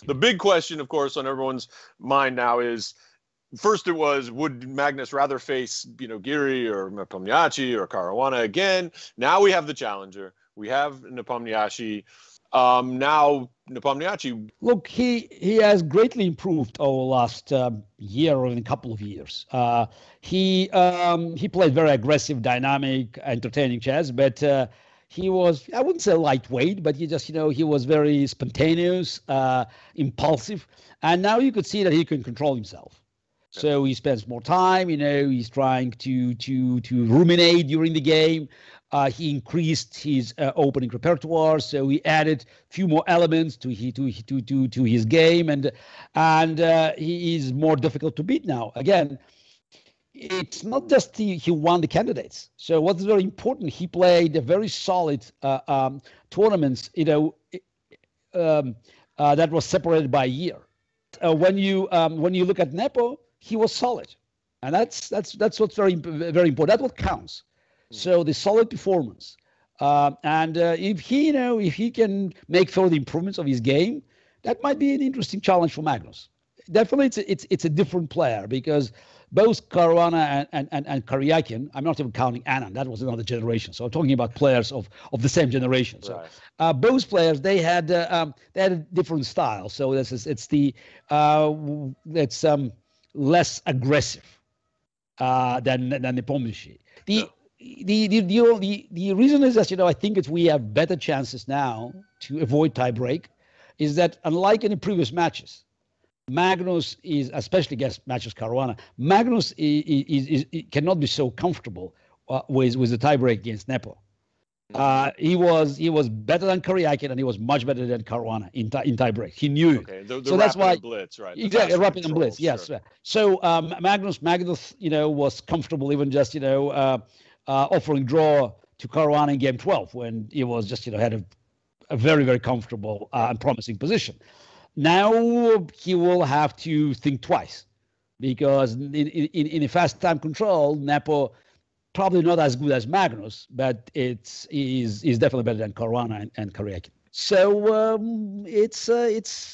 The big question, of course, on everyone's mind now is, first it was, would Magnus rather face, Giri or Nepomniachtchi or Caruana again? Now we have the challenger. We have Nepomniachtchi. Now Nepomniachtchi. Look, he has greatly improved over the last year or a couple of years. He played very aggressive, dynamic, entertaining chess, but he was, I wouldn't say lightweight, but he was very spontaneous, impulsive, and now you could see that he can control himself. So he spends more time, he's trying to ruminate during the game. He increased his opening repertoire, so he added a few more elements to his game, and he is more difficult to beat now. Again, it's not just he won the candidates. So what's very important, he played a very solid tournaments, that was separated by a year. When you look at Nepo, he was solid, and that's what's very very important. That's what counts. So the solid performance, and if he can make further improvements of his game, that might be an interesting challenge for Magnus. Definitely, it's a different player, because both Caruana and Karyakin, I'm not even counting Anand, that was another generation. So I'm talking about players of the same generation. So both players, they had a different style. So it's less aggressive than Nepomniachtchi. The reason is that I think we have better chances now to avoid tiebreak, is that unlike in the previous matches, Magnus is, especially against matches Caruana, Magnus is cannot be so comfortable with the tiebreak against Nepo. He was better than Karyakin, and he was much better than Caruana in tiebreak. He knew it. Okay, so that's why blitz, right? Exactly, rapid and blitz. Yes. Sure. So Magnus, was comfortable even just offering draw to Caruana in game 12, when he was just had a very very comfortable and promising position. Now he will have to think twice, because in a fast time control, Nepo probably not as good as Magnus, but is definitely better than Caruana and Karyakin. So it's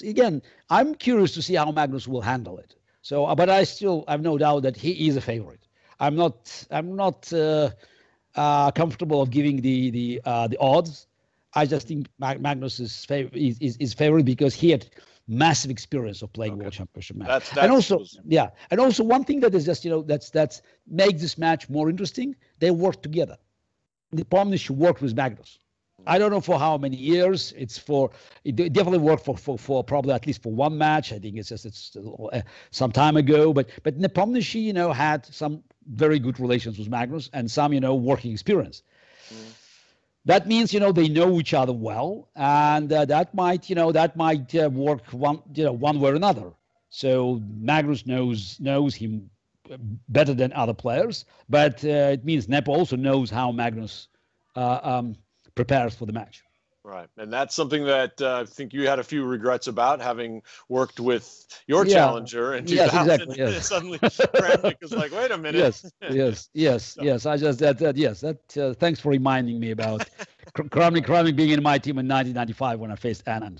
again, I'm curious to see how Magnus will handle it. So, but I have no doubt that he is a favorite. I'm not comfortable of giving the odds. I just think Magnus is favorite because he had massive experience of playing World Championship match. And also one thing that is just that's makes this match more interesting. They work together. Nepomniachtchi worked with Magnus. I don't know for how many years. It definitely worked for probably at least for one match. I think it's some time ago. But Nepomniachtchi had some very good relations with Magnus and some working experience. That means they know each other well, and that might work one way or another. So Magnus knows him better than other players, but it means Nepo also knows how Magnus prepares for the match. Right, and that's something that I think you had a few regrets about, having worked with your challenger in 2000. Yes, exactly. Yes. Suddenly, Kramnik was like, "Wait a minute." Yes. I just thanks for reminding me about Kramnik being in my team in 1995 when I faced Anand.